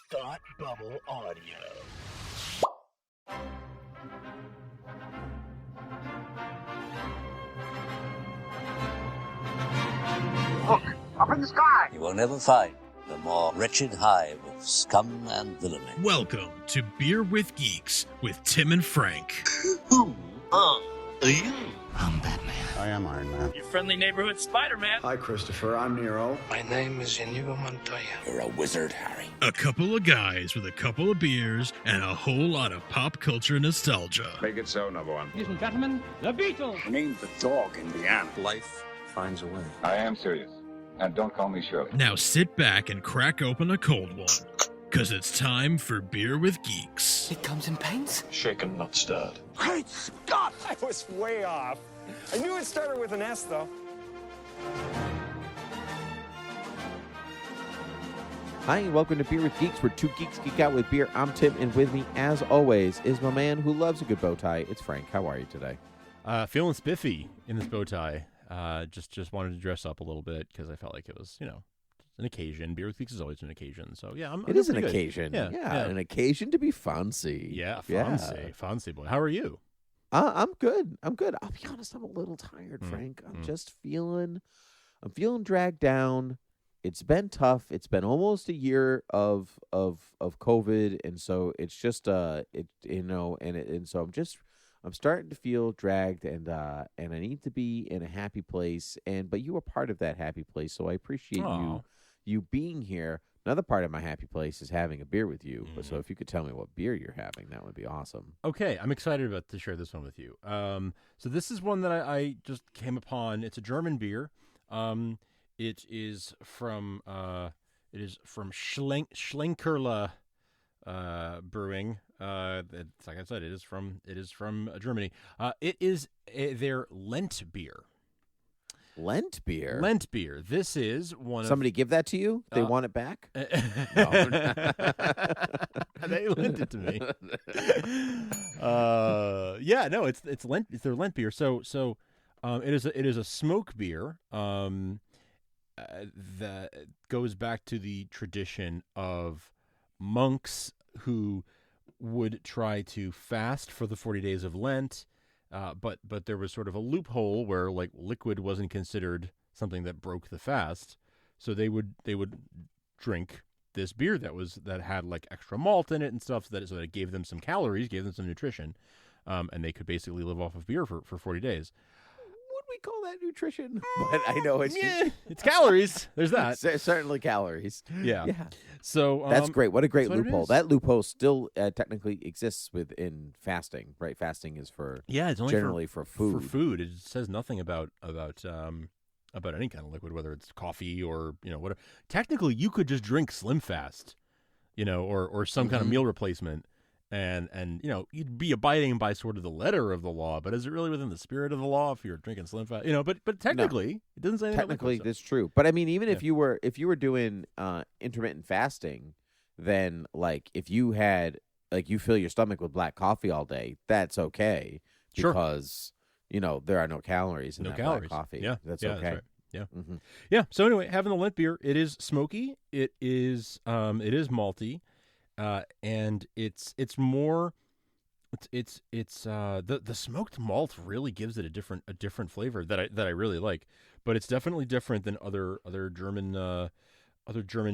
Thought Bubble Audio. Look, up in the sky! You will never find the more wretched hive of scum and villainy. Welcome to Beer with Geeks with Tim and Frank. Who are you? I'm Batman. I am Iron Man. Your friendly neighborhood Spider-Man. Hi, Christopher. I'm Nero. My name is Inigo Montoya. You're a wizard, Harry. A couple of guys with a couple of beers and a whole lot of pop culture nostalgia. Make it so, number one. Ladies and gentlemen, the Beatles. I named the dog Indiana. Life finds a way. I am serious. And don't call me Shirley. Now sit back and crack open a cold one, because it's time for Beer with Geeks. It comes in paints. Shaken, not stirred. Great Scott! I was way off. I knew it started with an S, though. Hi, and welcome to Beer with Geeks, where two geeks geek out with beer. I'm Tim, and with me, as always, is my man who loves a good bow tie. It's Frank. How are you today? Feeling spiffy in this bow tie. Just wanted to dress up a little bit because I felt like it was, an occasion. Beer with Geeks is always an occasion. So, yeah, It is an good. occasion. Yeah, an occasion to be fancy. Yeah, fancy boy. How are you? I'm good. I'll be honest, I'm a little tired, Frank. I'm feeling dragged down. It's been tough. It's been almost a year of COVID, and so it's just so I'm starting to feel dragged, and I need to be in a happy place. But you are part of that happy place, so I appreciate you being here. Another part of my happy place is having a beer with you. But so if you could tell me what beer you're having, that would be awesome. Okay, I'm excited to share this one with you. So this is one that I just came upon. It's a German beer. It is from Schlenkerla Brewing. It's like I said, it is from Germany. It is their Lentbeer. Lentbeer? Lentbeer. This is one of... Somebody give that to you? They want it back? No. They lent it to me. It's Lent. It's their Lentbeer. So it is a smoke beer that goes back to the tradition of monks who would try to fast for the 40 days of Lent. But there was sort of a loophole where like liquid wasn't considered something that broke the fast, so they would drink this beer that had like extra malt in it and stuff, so that it gave them some calories, gave them some nutrition, and they could basically live off of beer for 40 days. Would we call that nutrition? But I know it's calories. There's that. Certainly calories. Yeah. So that's great. What a great that's loophole. That loophole still technically exists within fasting, right? Fasting is for it's only generally for food. For food, it says nothing about any kind of liquid, whether it's coffee or whatever. Technically, you could just drink Slim Fast, or some kind of meal replacement. And you'd be abiding by sort of the letter of the law, but is it really within the spirit of the law if you're drinking Slim Fast? But technically, it doesn't say anything. Technically, that's true. But I mean, even if you were doing intermittent fasting, then like if you had you fill your stomach with black coffee all day, that's okay because there are no calories in black coffee. Yeah, that's okay. That's right. Yeah, yeah. So anyway, having the Lentbeer, it is smoky. It is malty. And it's the smoked malt really gives it a different flavor that I really like, but it's definitely different than other German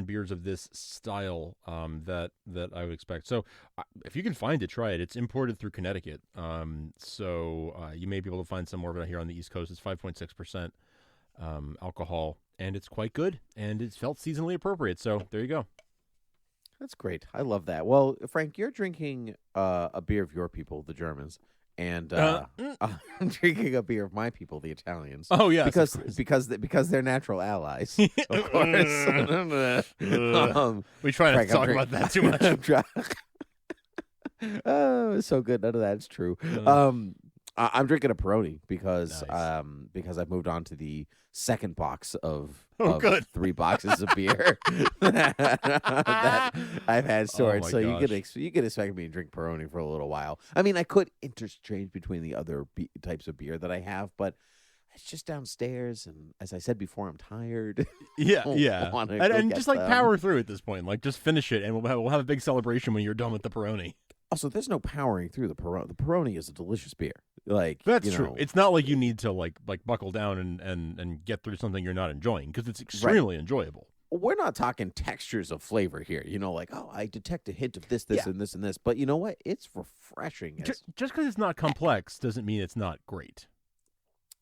beers of this style that I would expect. So if you can find it, try it. It's imported through Connecticut, so you may be able to find some more of it here on the East Coast. It's 5.6% alcohol, and it's quite good, and it's felt seasonally appropriate. So there you go. That's great. I love that. Well, Frank, you're drinking a beer of your people, the Germans, and I'm drinking a beer of my people, the Italians. Oh yeah, because they're natural allies, of course. We try not to talk about that too much. Oh, it's so good. None of that's true. I'm drinking a Peroni because I've moved on to the second box of 3 boxes of beer that I've had stored. So you can expect me to drink Peroni for a little while. I mean, I could interchange between the other types of beer that I have, but it's just downstairs, and as I said before, I'm tired. Yeah, Don't yeah, wanna go and get just like them. power through at this point. Like just finish it, and we'll have a big celebration when you're done with the Peroni. Also, there's no powering through the Peroni. The Peroni is a delicious beer. Like That's you true. know, It's not like you need to like buckle down and get through something you're not enjoying, because it's extremely enjoyable. we're not talking textures of flavor here. You know, like, oh, I detect a hint of this, Yeah. and this, and this. But you know what? It's refreshing. Just because it's not complex doesn't mean it's not great.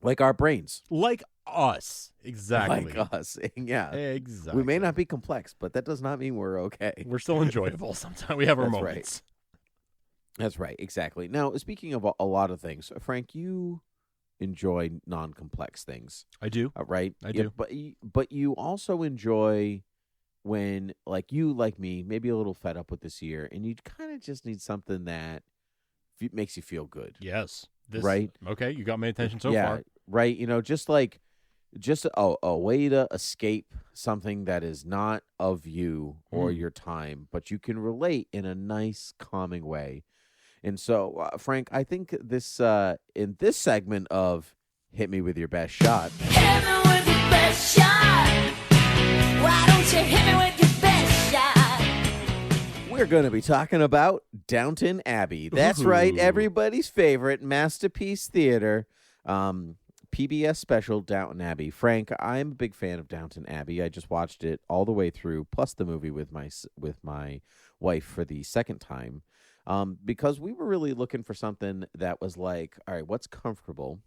Like our brains. Like us, exactly. Like us. Yeah. Exactly. We may not be complex, but that does not mean we're okay. We're still enjoyable. Sometimes we have our That's moments. That's right. Exactly. Now, speaking of a lot of things, Frank, you enjoy non-complex things. I do. Right? I do. But you also enjoy when, like you, like me, maybe a little fed up with this year, and you kind of just need something that makes you feel good. Yes. Right? Okay, you got my attention so far. Right. You know, just a way to escape something that is not of you or your time, but you can relate in a nice, calming way. And so, Frank, I think this in this segment of Hit Me With Your Best Shot. Hit me with your best shot. Why don't you hit me with your best shot? We're going to be talking about Downton Abbey. That's right, everybody's favorite Masterpiece Theater. PBS special, Downton Abbey. Frank, I'm a big fan of Downton Abbey. I just watched it all the way through, plus the movie with my wife for the second time, because we were really looking for something that was like, all right, what's comfortable?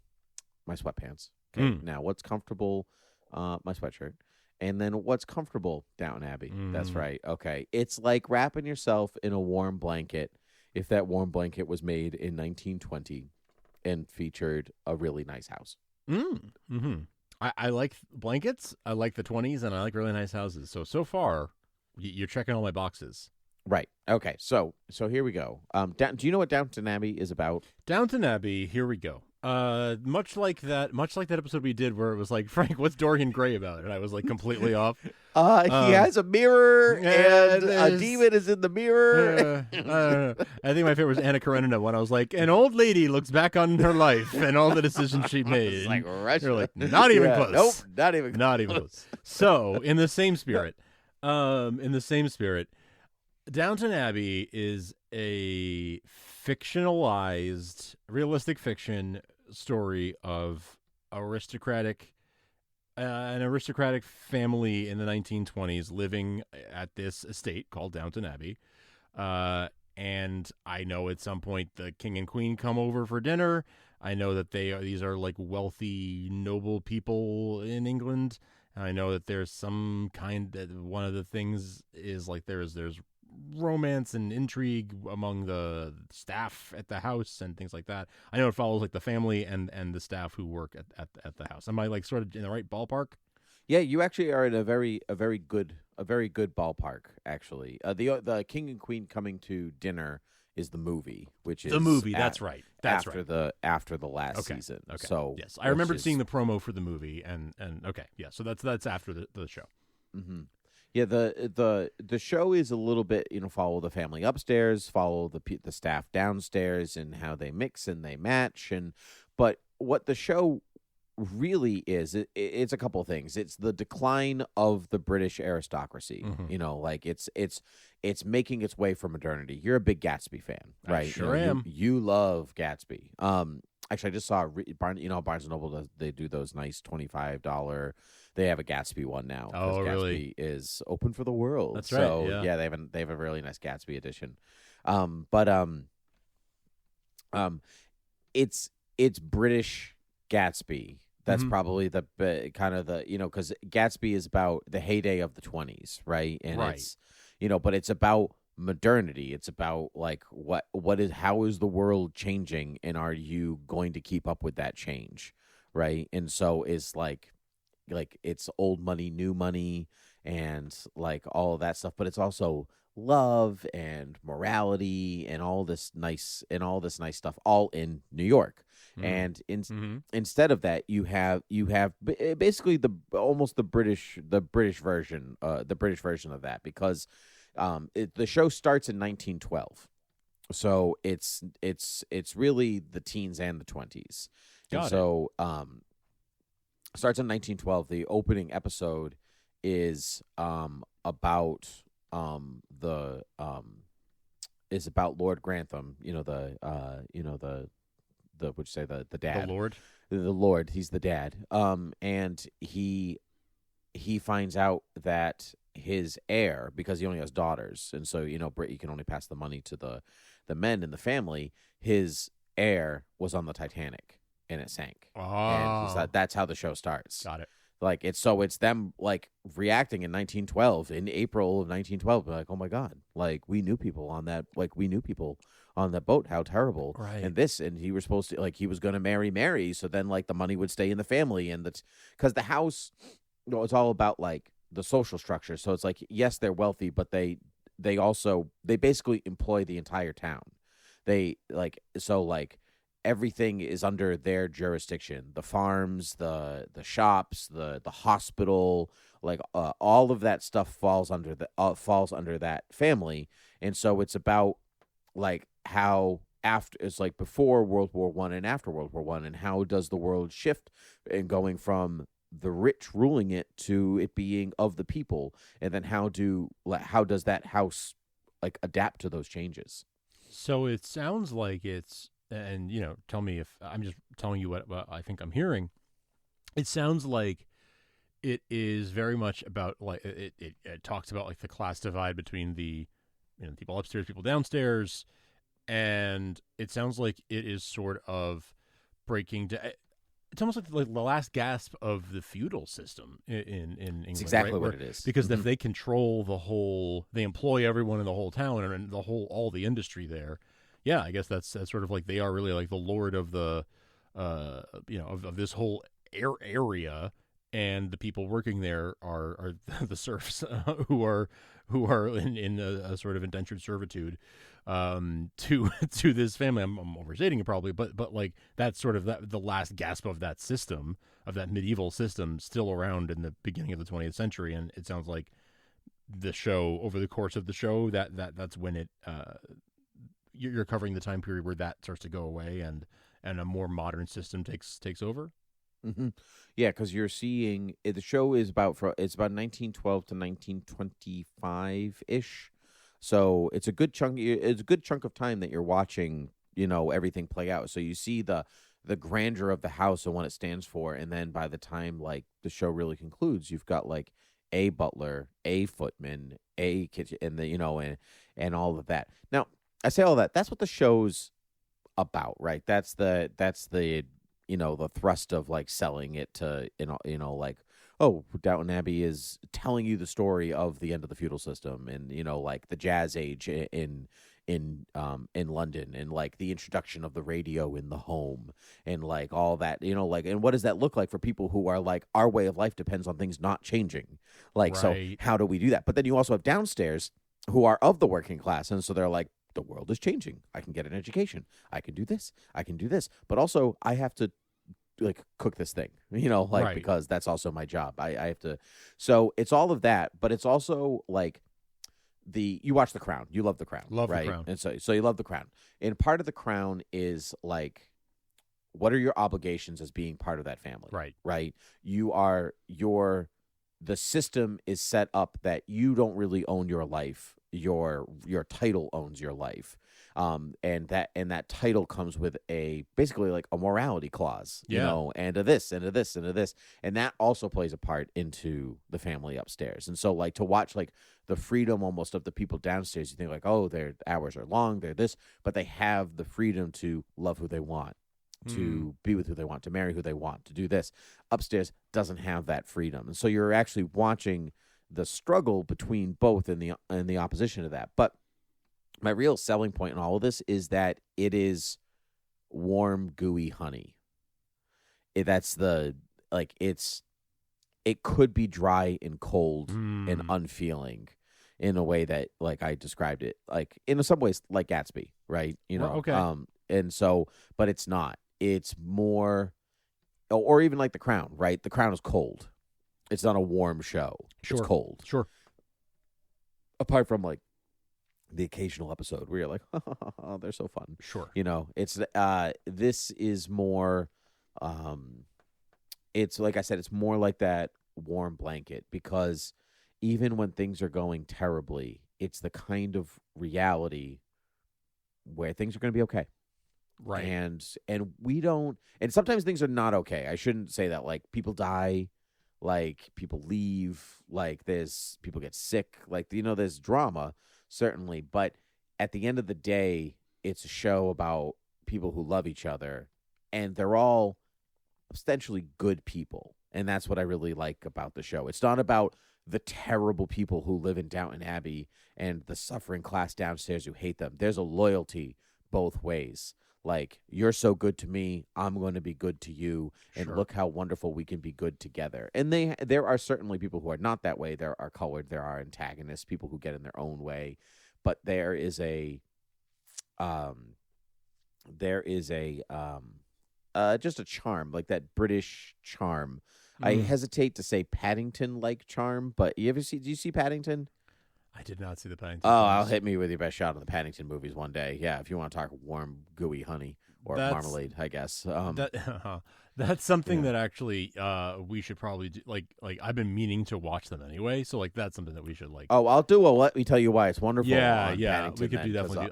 My sweatpants. Okay, now what's comfortable? My sweatshirt. And then what's comfortable? Downton Abbey. That's right. Okay, it's like wrapping yourself in a warm blanket. If that warm blanket was made in 1920 and featured a really nice house. I like blankets. I like the 20s, and I like really nice houses. So far, you're checking all my boxes. Right. Okay. So here we go. Do you know what Downton Abbey is about? Downton Abbey. Here we go. Much like that episode we did where it was like, Frank, what's Dorian Gray about? And I was like completely off. He has a mirror, and a demon is in the mirror. I think my favorite was Anna Karenina when I was like, an old lady looks back on her life and all the decisions she made. It's like Russia. You're like, not even close. Nope, not even close. Not even close. So, in the same spirit, Downton Abbey is a fictionalized, realistic fiction story of an aristocratic family in the 1920s living at this estate called Downton Abbey. And I know at some point the king and queen come over for dinner. I know that these are like wealthy, noble people in England. And I know that there's some kind that one of the things is like there's romance and intrigue among the staff at the house and things like that. I know it follows like the family and the staff who work at the house. Am I like sort of in the right ballpark? Yeah, you actually are in a very good ballpark. Actually, the king and queen coming to dinner is the movie, which is the movie. That's right. That's after right. After the last season. Okay. So yes, I remembered seeing the promo for the movie, and okay, yeah. So that's after the show. Mm-hmm. Yeah, the show is a little bit, follow the family upstairs, follow the staff downstairs, and how they mix and they match, but what the show really is, it's a couple of things. It's the decline of the British aristocracy. Like it's making its way for modernity. You're a big Gatsby fan, right? I sure am. You love Gatsby. Actually, I just saw Barnes & Noble. They do those nice $25. They have a Gatsby one now. Oh, Gatsby really? is open for the world. That's right. So yeah, they have a really nice Gatsby edition. It's British Gatsby. That's probably the kind of the because Gatsby is about the heyday of the 20s, right? And it's but it's about modernity. It's about like how is the world changing, and are you going to keep up with that change, right? And so it's like it's old money, new money, and like all of that stuff, but it's also love and morality and all this nice stuff all in New York. And instead of that, you have basically the British version of that, because the show starts in 1912, so it's really the teens and the 20s. And so starts in 1912. The opening episode is about Lord Grantham. The would you say the dad? The Lord. He's the dad. And he finds out that his heir, because he only has daughters, and so Brittany can only pass the money to the men in the family. His heir was on the Titanic and it sank. And that's how the show starts. Got it. Like it's them like reacting in 1912, in April of 1912, like, oh my God, like we knew people on that boat, how terrible. Right. And he was supposed to, like, he was going to marry Mary, so then like the money would stay in the family, and that's because the house, it's all about like the social structure. So it's like, yes, they're wealthy, but they basically employ the entire town. Everything is under their jurisdiction. The farms, the shops, the hospital, like all of that stuff falls under that family. And so it's about like how it's like before World War I and after World War I, and how does the world shift and going from the rich ruling it to it being of the people, and then how does that house like adapt to those changes? So it sounds like it's, and tell me if I'm just telling you what I think I'm hearing. It sounds like it is very much about like it talks about like the class divide between the people upstairs, people downstairs, and it sounds like it is sort of breaking down. It's almost like the last gasp of the feudal system in England. It's exactly right? what it is. Because if they control the whole, they employ everyone in the whole town and all the industry there. Yeah, I guess that's sort of like they are really like the lord of the, of this whole area, and the people working there are the serfs who are in a sort of indentured servitude to this family. I'm overstating it probably, but like that's sort of the last gasp of that system, of that medieval system, still around in the beginning of the 20th century. And it sounds like the show, over the course of the show, that's when it you're covering the time period where that starts to go away and a more modern system takes over. Mm-hmm. Yeah, because you're seeing the show is about 1912 to 1925 ish, so it's a good chunk. It's a good chunk of time that you're watching, everything play out. So you see the grandeur of the house and what it stands for, and then by the time like the show really concludes, you've got like a butler, a footman, a kitchen, and and all of that. Now, I say all that. That's what the show's about, right? That's the the thrust of like selling it to like, oh, Downton Abbey is telling you the story of the end of the feudal system, and like the Jazz Age in London, and like the introduction of the radio in the home, and like all that, like, and what does that look like for people who are like, our way of life depends on things not changing, like, right. So how do we do that? But then you also have downstairs who are of the working class, and so they're like, the world is changing. I can get an education. I can do this. But also I have to like cook this thing, right. Because that's also my job. I have to. So it's all of that, but it's also like you watch The Crown. You love The Crown. Right? The Crown. And so you love The Crown. And part of The Crown is like, what are your obligations as being part of that family? Right. Right. The system is set up that you don't really own your life. Your title owns your life, and that title comes with basically like a morality clause, and a this and a this and a this, and that also plays a part into the family upstairs. And so like to watch like the freedom almost of the people downstairs, you think like, oh, their hours are long, they're this, but they have the freedom to love who they want, to be with who they want, to marry who they want, to do this. Upstairs doesn't have that freedom, and so you're actually watching the struggle between both and the opposition to that. But my real selling point in all of this is that it is warm, gooey honey. It could be dry and cold and unfeeling in a way that, like I described it, like in some ways like Gatsby, right? Okay. And so, but it's not. It's more, or even like The Crown, right? The Crown is cold. It's not a warm show. Sure. It's cold. Sure. Apart from like the occasional episode where you're like, oh, they're so fun. Sure. It's this is more it's like I said, it's more like that warm blanket, because even when things are going terribly, it's the kind of reality where things are going to be okay. Right. And we don't, and sometimes things are not okay. I shouldn't say that. Like, people die, like people leave, like people get sick, like, there's drama, certainly. But at the end of the day, it's a show about people who love each other, and they're all ostensibly good people. And that's what I really like about the show. It's not about the terrible people who live in Downton Abbey and the suffering class downstairs who hate them. There's a loyalty both ways. Like, you're so good to me, I'm going to be good to you, and look how wonderful we can be good together. And there are certainly people who are not that way. There are colored, there are antagonists, people who get in their own way, but there is just a charm, like that British charm. I hesitate to say Paddington-like charm, but do you see Paddington? I did not see the Paddington. Oh, I'll hit me with your best shot of the Paddington movies one day. Yeah, if you want to talk warm, gooey honey or marmalade, I guess. That's something that actually we should probably do. Like I've been meaning to watch them anyway, so like that's something that we should like. Oh, I'll do a Let Me Tell You Why It's Wonderful. Yeah, on yeah, Paddington we could then, do definitely.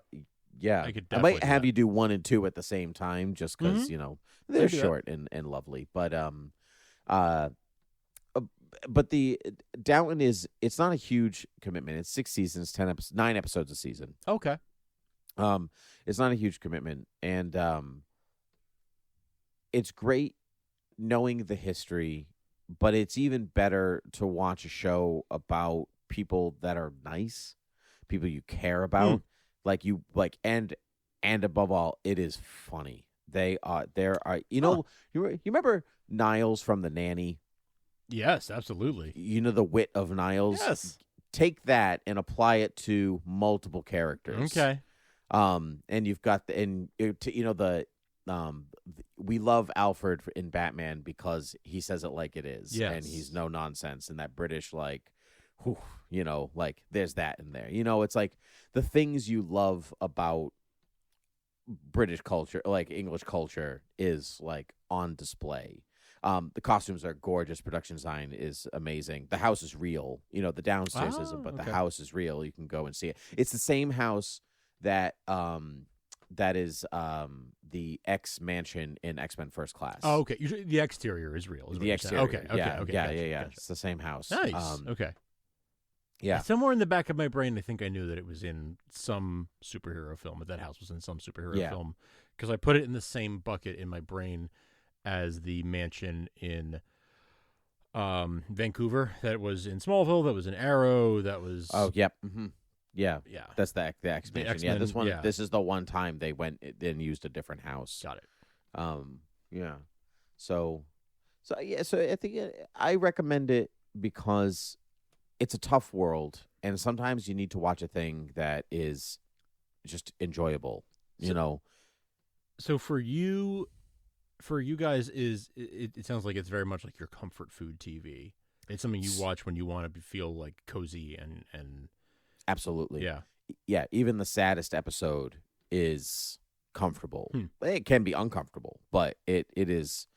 Yeah, I might have you do 1 and 2 at the same time, just because they're short and lovely. But the Downton it's not a huge commitment. It's 6 seasons, 9 episodes a season. Okay. It's not a huge commitment, and it's great knowing the history, but it's even better to watch a show about people that are nice, people you care about, and above all, it is funny. You remember Niles from The Nanny? Yes, absolutely. The wit of Niles? Yes. Take that and apply it to multiple characters. Okay. And you've got we love Alfred in Batman because he says it like it is. Yes. And he's no nonsense, and that British, there's that in there. It's like the things you love about British culture, like English culture, is like on display. The costumes are gorgeous. Production design is amazing. The house is real. The downstairs isn't, but the house is real. You can go and see it. It's the same house that is the X mansion in X-Men First Class. Oh, okay. The exterior is real. The exterior. Okay. Yeah. Gotcha. It's the same house. Nice. Okay. Yeah. Somewhere in the back of my brain, I think I knew that it was in some superhero film. That house was in some superhero film, because I put it in the same bucket in my brain as the mansion in Vancouver that was in Smallville, that was in Arrow, that was... Oh, yep. Mm-hmm. Yeah. That's the X-Mansion. X-Men, This is the one time they went and used a different house. Got it. Yeah. So I think I recommend it because it's a tough world, and sometimes you need to watch a thing that is just enjoyable, So for you guys, it sounds like it's very much like your comfort food TV. It's something you watch when you want to feel like cozy and absolutely. Yeah. Even the saddest episode is comfortable. It can be uncomfortable, but it's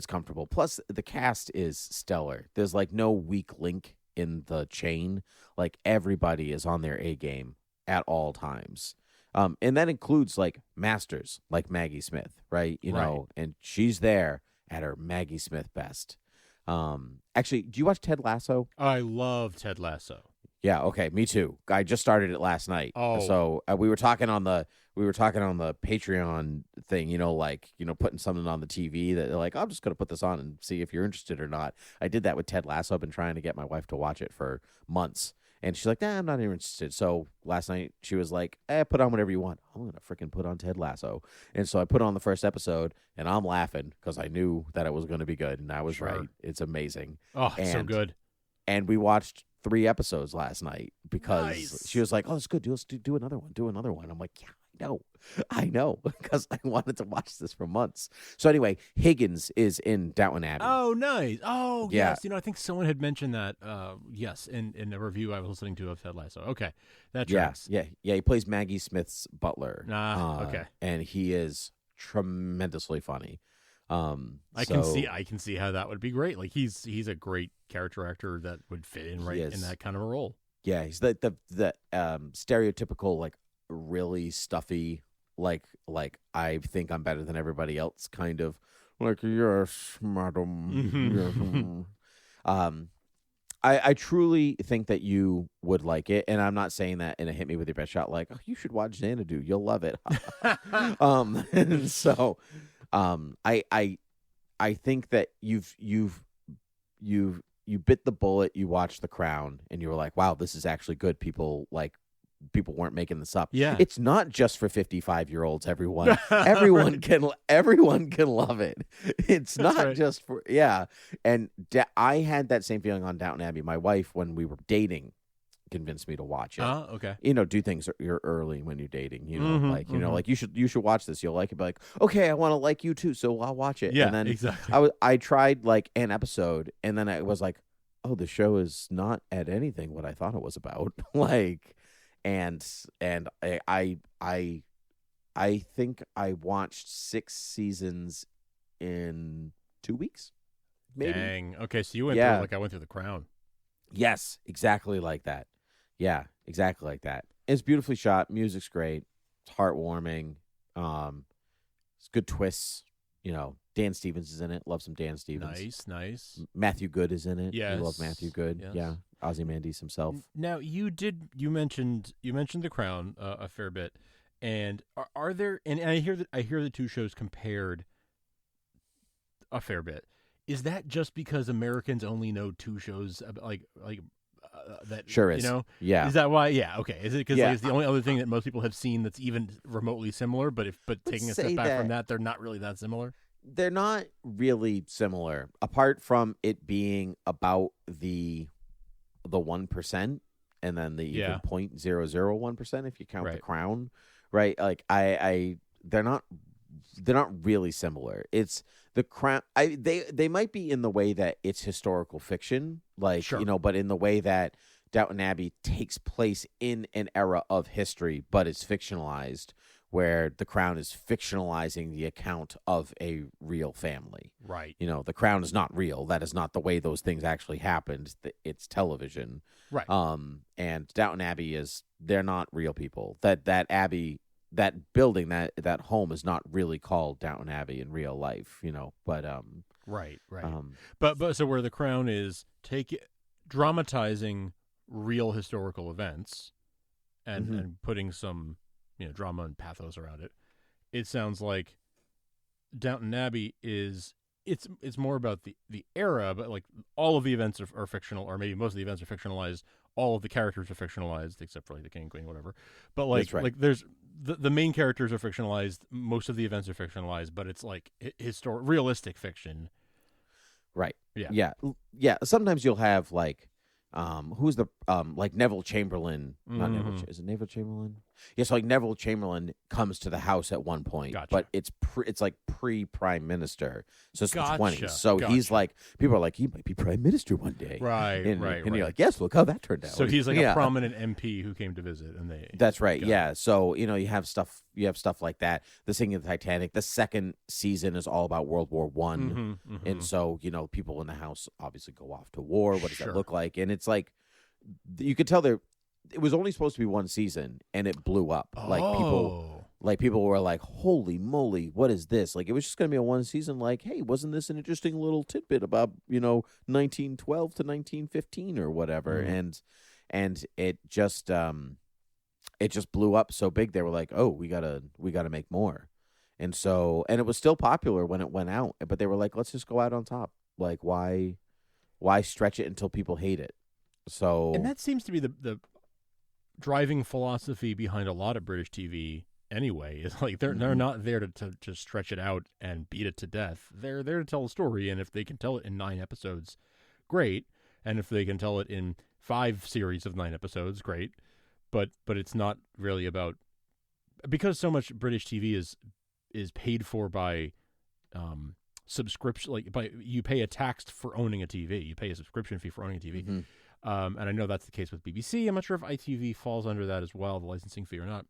comfortable. Plus, the cast is stellar. There's like no weak link in the chain. Like, everybody is on their A game at all times. And that includes like masters, like Maggie Smith, right? And she's there at her Maggie Smith best. Actually, do you watch Ted Lasso? I love Ted Lasso. Yeah. Okay. Me too. I just started it last night. Oh. So we were talking on the Patreon thing, putting something on the TV that they're like, I'm just going to put this on and see if you're interested or not. I did that with Ted Lasso. I've been trying to get my wife to watch it for months. And she's like, nah, I'm not even interested. So last night she was like, put on whatever you want. I'm going to freaking put on Ted Lasso. And so I put on the first episode, and I'm laughing because I knew that it was going to be good. And I was right. It's amazing. Oh, it's so good. And we watched 3 episodes last night because she was like, oh, it's good. Let's do another one. Do another one. I'm like, yeah. I know, because I wanted to watch this for months. So anyway, Higgins is in Downton Abbey. Oh, nice. Oh, yeah. Yes. I think someone had mentioned that, yes, in a review I was listening to of Ted Lasso. Okay, that tracks. Yeah. He plays Maggie Smith's butler. Okay. And he is tremendously funny. I can see how that would be great. Like he's a great character actor that would fit in in that kind of a role. Yeah, he's the stereotypical, like, really stuffy, like I think I'm better than everybody else kind of, like, yes, madam. I truly think that you would like it, and I'm not saying that in a hit me with your best shot, like, oh, you should watch Xanadu, you'll love it. And so I think that you bit the bullet, you watched The Crown, and you were like, wow, this is actually good. People weren't making this up. Yeah. It's not just for 55-year-olds, everyone. everyone can love it. It's not just for, yeah. And I had that same feeling on Downton Abbey. My wife, when we were dating, convinced me to watch it. Oh, okay. Do things you're early when you're dating, like you should watch this. You'll like it. Be like, okay, I want to like you too, so I'll watch it. Yeah, and then exactly. I tried like an episode, and then I was like, oh, the show is not at anything what I thought it was about. Like, and I think I watched 6 seasons in 2 weeks. Maybe. Dang. Okay, so you went through like I went through The Crown. Yes, exactly like that. Yeah, exactly like that. It's beautifully shot. Music's great. It's heartwarming. It's good twists. Dan Stevens is in it. Love some Dan Stevens. Nice. Matthew Good is in it. Yes. I love Matthew Good. Yes. Yeah. Ozymandias himself. Now you mentioned The Crown a fair bit, and are there? And I hear the two shows compared a fair bit. Is that just because Americans only know 2 shows that? Sure is. Yeah. Is that why? Yeah. Okay. Is it because it's the only other thing that most people have seen that's even remotely similar? But taking a step back from that, they're not really that similar. They're not really similar, apart from it being about the 1%, and then the even 0.001% if you count The Crown, right? Like they're not really similar. It's The Crown. They might be in the way that it's historical fiction, like but in the way that Downton Abbey takes place in an era of history, but it's fictionalized, where The Crown is fictionalizing the account of a real family. Right. The Crown is not real. That is not the way those things actually happened. It's television. Right. And Downton Abbey they're not real people. That Abbey, that building, that home is not really called Downton Abbey in real life, but Right. But so where The Crown is dramatizing real historical events and putting some drama and pathos around it. It sounds like Downton Abbey it's more about the era, but like all of the events are fictional, or maybe most of the events are fictionalized. All of the characters are fictionalized, except for like the king and queen, whatever. But like there's the main characters are fictionalized. Most of the events are fictionalized, but it's like realistic fiction. Right. Yeah. Yeah. Sometimes you'll have like, who's the like Neville Chamberlain? Not Neville. Is it Neville Chamberlain? Yes, like Neville Chamberlain comes to the house at one point, but it's like pre-prime minister, so it's the 20s. So he's like, people are like, he might be prime minister one day, right? And you're like, yes, look how that turned out. So he's like a prominent MP who came to visit, and that's right, yeah. So you have stuff like that. The Sinking of the Titanic. The second season is all about World War I, and so people in the house obviously go off to war. What does that look like? And it's like, you could tell it was only supposed to be one season, and it blew up. Like people were like, "Holy moly, what is this?" Like, it was just going to be a one season. Like, hey, wasn't this an interesting little tidbit about 1912 to 1915 or whatever? And it just blew up so big. They were like, "Oh, we gotta make more." And so, and it was still popular when it went out, but they were like, "Let's just go out on top. Like, why stretch it until people hate it?" So, and that seems to be the driving philosophy behind a lot of British TV anyway. Is like they're not there to stretch it out and beat it to death. They're there to tell a story, and if they can tell it in 9 episodes, great. And if they can tell it in 5 series of 9 episodes, great. But it's not really about, because so much British TV is paid for by subscription, like you pay a tax for owning a TV. You pay a subscription fee for owning a TV. And I know that's the case with BBC. I'm not sure if ITV falls under that as well, the licensing fee or not.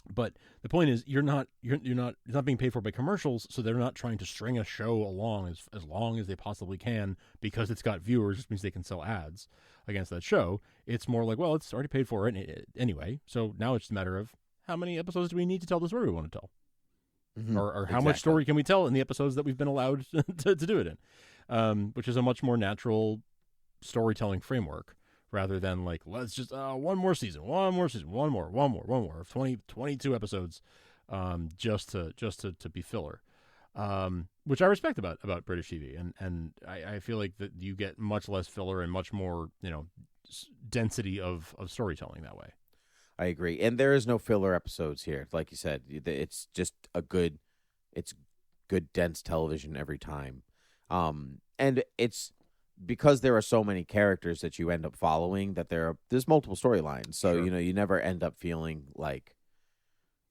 But the point is, you're not it's not being paid for by commercials, so they're not trying to string a show along as long as they possibly can because it's got viewers, which means they can sell ads against that show. It's more like, well, it's already paid for anyway, so now it's a matter of how many episodes do we need to tell the story we want to tell, or how much story can we tell in the episodes that we've been allowed to do it in, which is a much more natural storytelling framework. Rather than like, let's just one more season, one more of 22 episodes, just to be filler, which I respect about British TV, and I feel like that you get much less filler and much more density of storytelling that way. I agree, and there is no filler episodes here. Like you said, it's just it's good dense television every time, and it's. Because there are so many characters that you end up following, that there's multiple storylines. So, Sure. You never end up feeling like,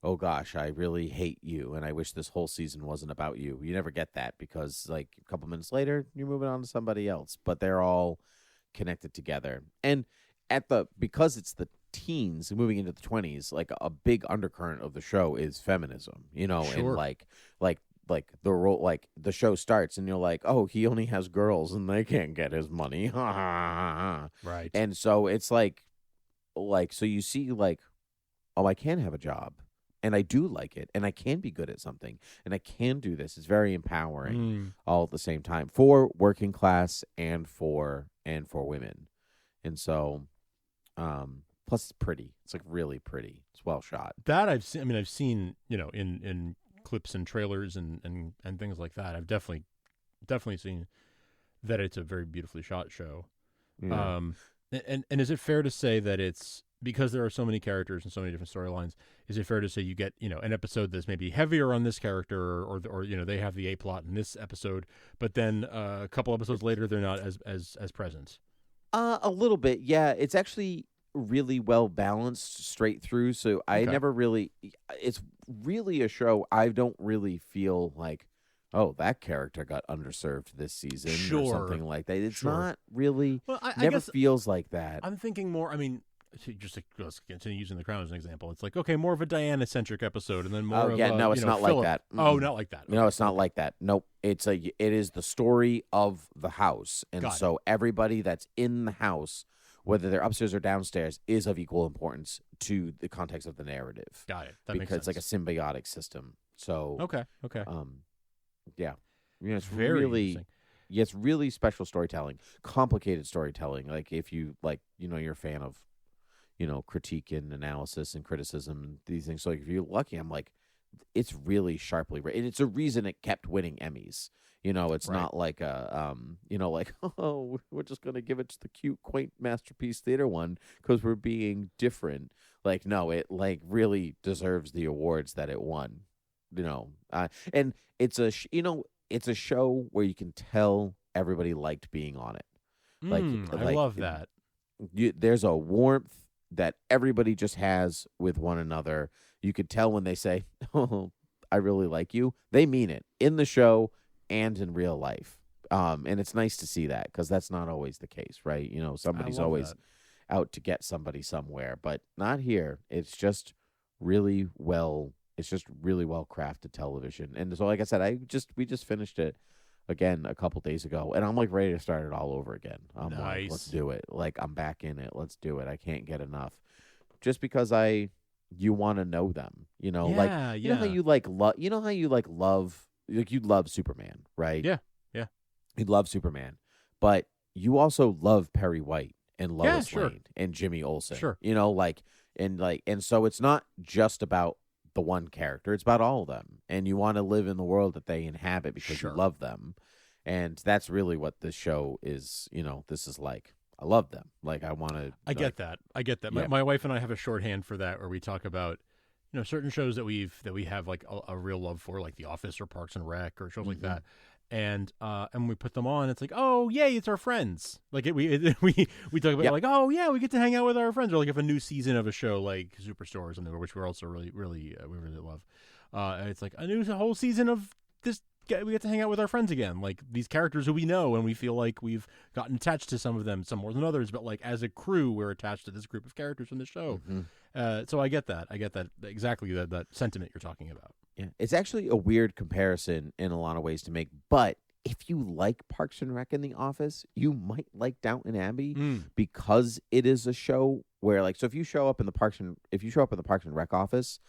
oh gosh, I really hate you and I wish this whole season wasn't about you. You never get that because like a couple minutes later, you're moving on to somebody else. But they're all connected together. And because it's the teens moving into the 20s, like a big undercurrent of the show is feminism, Sure. and like the role, like the show starts and you're like, oh, he only has girls and they can't get his money. Right. And so it's like, so you see like, oh, I can have a job and I do like it and I can be good at something and I can do this. It's very empowering all at the same time for working class and for women. And so, plus it's pretty. It's like really pretty. It's well shot. That I've seen. I mean, I've seen in clips and trailers and things like that. I've definitely seen that it's a very beautifully shot show. Yeah. And is it fair to say that it's because there are so many characters and so many different storylines? Is it fair to say you get an episode that's maybe heavier on this character, or they have the A plot in this episode, but then a couple episodes later they're not as present? A little bit, yeah. It's actually really well balanced straight through. So I never really. It's really a show I don't really feel like, oh, that character got underserved this season or something like that. It's not really. Well, I never guess feels like that. I'm thinking more. I mean, just to let's continue using The Crown as an example. It's like, okay, more of a Diana-centric episode, and then more. No, it's not Philip. like that. Oh, not like that. No, it's not like that. Nope. It is the story of the house, and so everybody that's in the house, whether they're upstairs or downstairs, is of equal importance to the context of the narrative. Got it. That because makes sense. it's like a symbiotic system. So okay. Yeah, it's Very really, interesting. yeah, it's really special storytelling, complicated storytelling. Like if you you're a fan of, critique and analysis and criticism and these things. So like, if you're lucky, I'm like, it's really sharply written. It's a reason it kept winning Emmys. It's Right. not like like, oh, we're just gonna give it to the cute, quaint masterpiece theater one because we're being different. Like, no, it like really deserves the awards that it won. And it's it's a show where you can tell everybody liked being on it. I love that. There's a warmth that everybody just has with one another. You could tell when they say, "Oh, I really like you." They mean it in the show and in real life. And it's nice to see that because that's not always the case, right? Somebody's always out to get somebody somewhere, but not here. It's just really well. It's just really well crafted television. And so, like I said, we just finished it again a couple days ago, and I'm like ready to start it all over again. I'm like, let's do it. Like, I'm back in it. Let's do it. I can't get enough. Just because you want to know them, you know how you love Superman, right? Yeah. You love Superman, but you also love Perry White and Lois Lane and Jimmy Olsen. Sure. And so it's not just about the one character, it's about all of them, and you want to live in the world that they inhabit because you love them. And that's really what this show is. This is like, I love them. Like, I want to. I get that. Yeah. My wife and I have a shorthand for that, where we talk about, certain shows that we have like a real love for, like The Office or Parks and Rec or shows like that. And we put them on. It's like, oh yay, it's our friends. Like we talk about like, oh yeah, we get to hang out with our friends. Or like if a new season of a show like Superstore or something, which we're also really we really love. It's like a whole season of this get to hang out with our friends again, like these characters who we know, and we feel like we've gotten attached to some of them, some more than others, but like as a crew, we're attached to this group of characters from the show. So I get that exactly that sentiment you're talking about. Yeah, it's actually a weird comparison in a lot of ways to make, but if you like Parks and Rec and The Office, you might like Downton Abbey because it is a show where, like, so if you show up in the Parks and Rec office,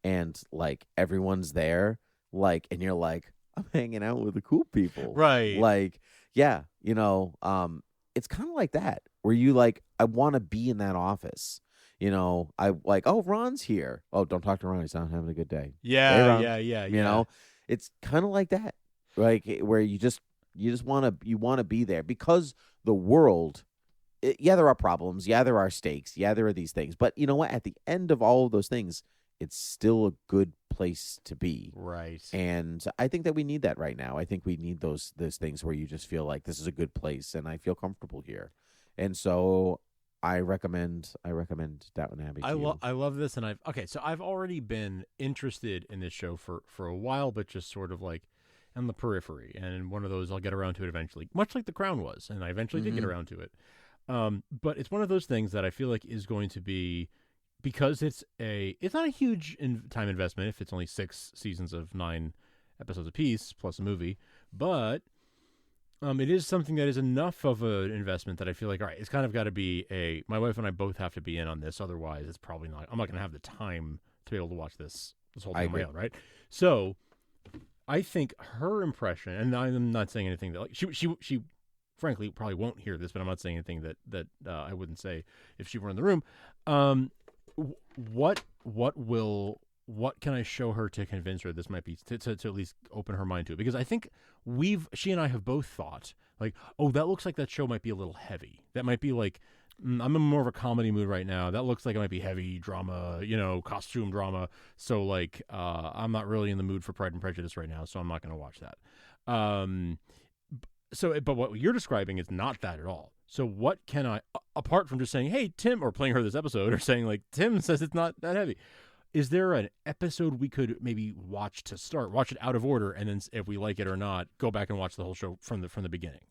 and like everyone's there, like, and you're like, I'm hanging out with the cool people, right? Like, yeah, it's kind of like that where you like, I want to be in that office. I like, oh, Ron's here. Oh, don't talk to Ron. He's not having a good day. Yeah, hey, yeah. It's kind of like that, like where you want to be there because the world. There are problems. Yeah, there are stakes. Yeah, there are these things. But you know what? At the end of all of those things, it's still a good place to be. Right. And I think that we need that right now. I think we need those things where you just feel like this is a good place and I feel comfortable here. And so I recommend Downton Abbey. I love this, and I've already been interested in this show for a while, but just sort of like on the periphery. And one of those I'll get around to it eventually, much like The Crown was, and I eventually did get around to it. But it's one of those things that I feel like is going to be, because it's not a huge time investment if it's only 6 seasons of 9 episodes apiece plus a movie, but it is something that is enough of an investment that I feel like, all right, it's kind of got to be my wife and I both have to be in on this. Otherwise, it's probably not. I'm not going to have the time to be able to watch this whole thing on my own, right? So I think her impression, and I'm not saying anything that like she frankly probably won't hear this, but I'm not saying anything that I wouldn't say if she were in the room. What can I show her to convince her this might be to at least open her mind to it? Because I think she and I have both thought like, oh, that looks like that show might be a little heavy. That might be like, I'm in more of a comedy mood right now. That looks like it might be heavy drama, costume drama. So like, I'm not really in the mood for Pride and Prejudice right now, so I'm not going to watch that. But what you're describing is not that at all. So what can I, apart from just saying, hey, Tim, or playing her this episode, or saying like, Tim says it's not that heavy. Is there an episode we could maybe watch it out of order, and then if we like it or not, go back and watch the whole show from the beginning?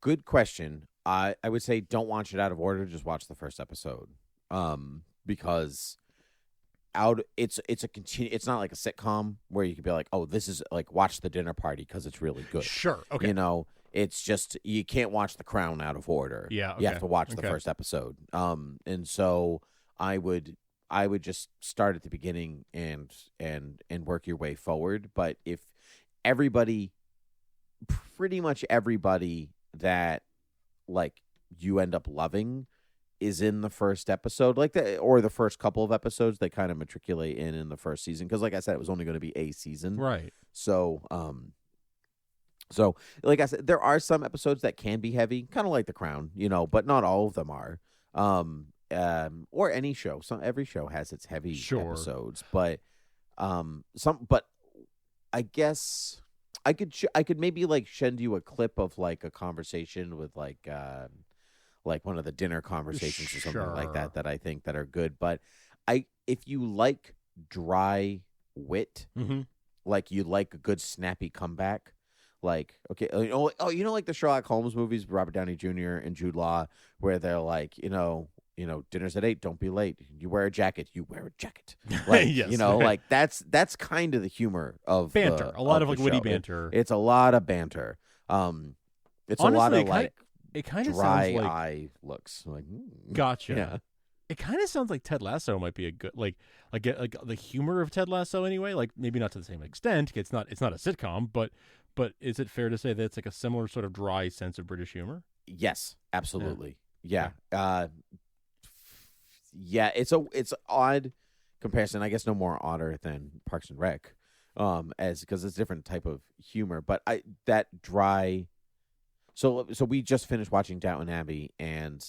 Good question. I would say don't watch it out of order. Just watch the first episode, because it's not like a sitcom where you could be like, oh, this is like watch The Dinner Party because it's really good. Sure, okay. It's just you can't watch The Crown out of order. Yeah, okay. You have to watch the first episode. And so I would just start at the beginning and work your way forward. But if pretty much everybody that like you end up loving is in the first episode, like or the first couple of episodes, they kind of matriculate in the first season. Because like I said, it was only going to be a season. Right. So, like I said, there are some episodes that can be heavy, kind of like The Crown, but not all of them are. Or any show. Every show has its heavy episodes, but but I guess I could maybe like send you a clip of like a conversation with like one of the dinner conversations or something like that I think that are good. But if you like dry wit, like you like a good snappy comeback. Like, okay, like the Sherlock Holmes movies with Robert Downey Jr. and Jude Law, where they're like, dinner's at 8, don't be late. You wear a jacket, Like, yes. Like that's kind of the humor of banter. A lot of like witty banter. It's a lot of banter. It's honestly, a lot of like it kind of dry sounds like eye looks. Like, gotcha. Yeah. It kind of sounds like Ted Lasso might be a good like the humor of Ted Lasso anyway. Like maybe not to the same extent. It's not a sitcom, but is it fair to say that it's like a similar sort of dry sense of British humor? Yes, absolutely. Yeah. Yeah, it's odd comparison. I guess no more odder than Parks and Rec, because it's a different type of humor. But that dry. So we just finished watching Downton Abbey, and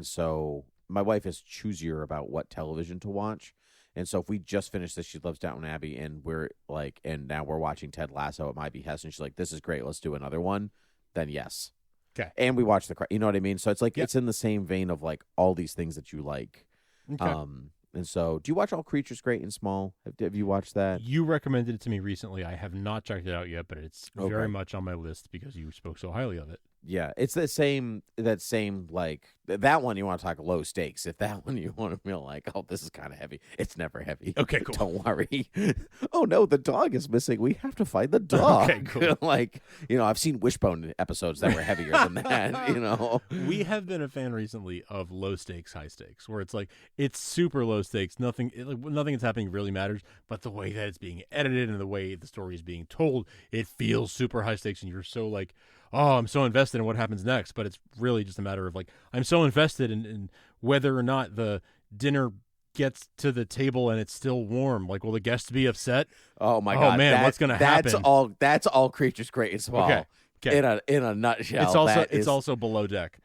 so my wife is choosier about what television to watch. And so if we just finished this, she loves Downton Abbey, and now we're watching Ted Lasso at my behest, and she's like, this is great, let's do another one. Then yes. Okay. And we watch you know what I mean? So it's like, It's in the same vein of like all these things that you like. Okay. And so, do you watch All Creatures Great and Small? Have you watched that? You recommended it to me recently. I have not checked it out yet, but it's Okay. very much on my list because you spoke so highly of it. Yeah, it's that same like that one. You want to talk low stakes. If that one you want to feel like, oh, this is kind of heavy. It's never heavy. Okay, cool. Don't worry. Oh no, the dog is missing. We have to find the dog. Okay, cool. Like, I've seen Wishbone episodes that were heavier than that. We have been a fan recently of low stakes, high stakes, where it's like it's super low stakes. Nothing that's happening really matters, but the way that it's being edited and the way the story is being told, it feels super high stakes, and you're so like, oh, I'm so invested in what happens next. But it's really just a matter of like, I'm so invested in whether or not the dinner gets to the table and it's still warm. Like, will the guests be upset? Oh my god! Man, what's going to happen? That's all Creatures Great and Small. Okay. In a nutshell. It's also Below Deck.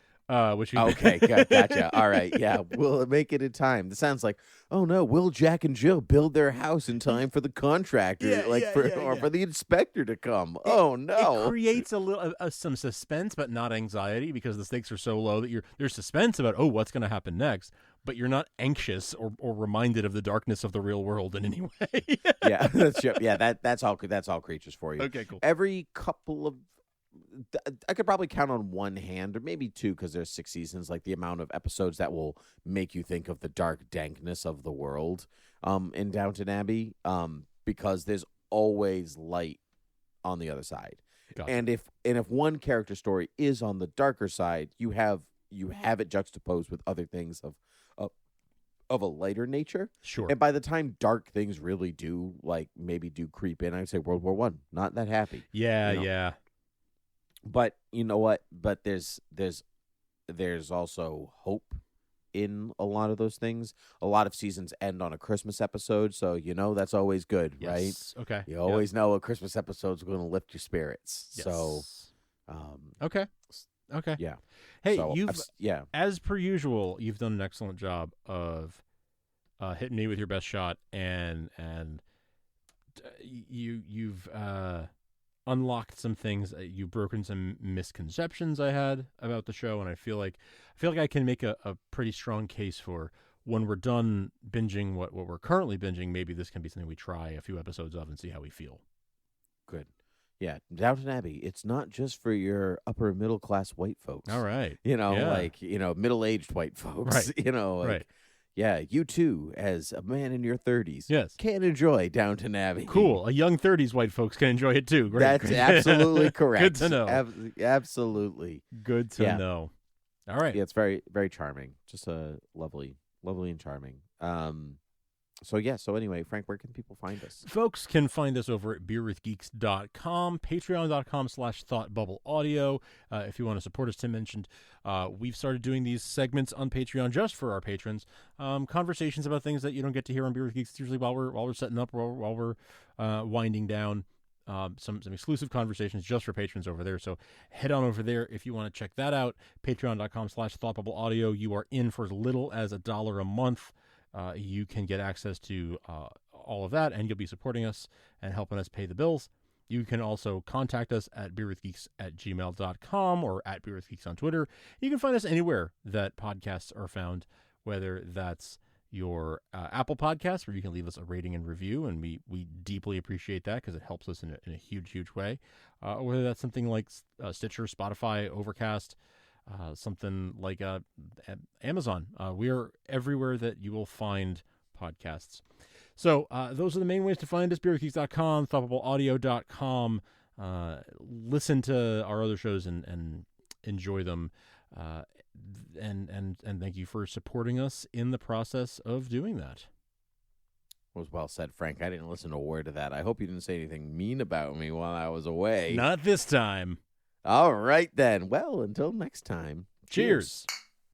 Which okay, gotcha. All right, yeah, we'll make it in time. This sounds like, oh no, will Jack and Jill build their house in time for the contractor, for the inspector to come? Oh no, it creates a little some suspense, but not anxiety because the stakes are so low that there's suspense about what's going to happen next, but you're not anxious or reminded of the darkness of the real world in any way. That's all Creatures for you. Okay, cool. Every couple of I could probably count on one hand or maybe two because there's 6 seasons, like the amount of episodes that will make you think of the dark dankness of the world in Downton Abbey because there's always light on the other side. Gotcha. And if one character story is on the darker side, you have it juxtaposed with other things of a lighter nature. Sure. And by the time dark things really do creep in, I'd say World War I, not that happy. Yeah. But you know what? But there's also hope in a lot of those things. A lot of seasons end on a Christmas episode, so that's always good, right? Okay. You always know a Christmas episode's going to lift your spirits. Yes. So, okay. Yeah. Hey, so, as per usual, you've done an excellent job of hitting me with your best shot, and you've unlocked some things. You've broken some misconceptions I had about the show, and I feel like I can make a pretty strong case for when we're done binging what we're currently binging. Maybe this can be something we try a few episodes of and see how we feel. Good. Yeah, Downton Abbey. It's not just for your upper middle class white folks. All right. Middle aged white folks. Right. Right. Yeah, you too, as a man in your 30s, yes, can enjoy Downton Abbey. Cool. A young 30s white folks can enjoy it too. Great. That's absolutely correct. Good to know. Absolutely. Good to know. All right. Yeah, it's very, very charming. Just a lovely and charming. So anyway, Frank, where can people find us? Folks can find us over at beerwithgeeks.com, patreon.com/thoughtbubbleaudio. If you want to support us, Tim mentioned, we've started doing these segments on Patreon just for our patrons. Conversations about things that you don't get to hear on Beer with Geeks, usually while we're setting up, while we're winding down. Some exclusive conversations just for patrons over there. So head on over there if you want to check that out. Patreon.com/thoughtbubbleaudio. You are in for as little as $1 a month. You can get access to all of that, and you'll be supporting us and helping us pay the bills. You can also contact us at beerwithgeeks@gmail.com or at beerwithgeeks on Twitter. You can find us anywhere that podcasts are found, whether that's your Apple Podcast, where you can leave us a rating and review, and we deeply appreciate that because it helps us in a huge way. Or whether that's something like Stitcher, Spotify, Overcast, something like Amazon. We are everywhere that you will find podcasts. So those are the main ways to find us: beerwithgeeks.com, thoughtbubbleaudio.com. Listen to our other shows and enjoy them. And thank you for supporting us in the process of doing that. Was well said, Frank. I didn't listen to a word of that. I hope you didn't say anything mean about me while I was away. Not this time. All right, then. Well, until next time. Cheers.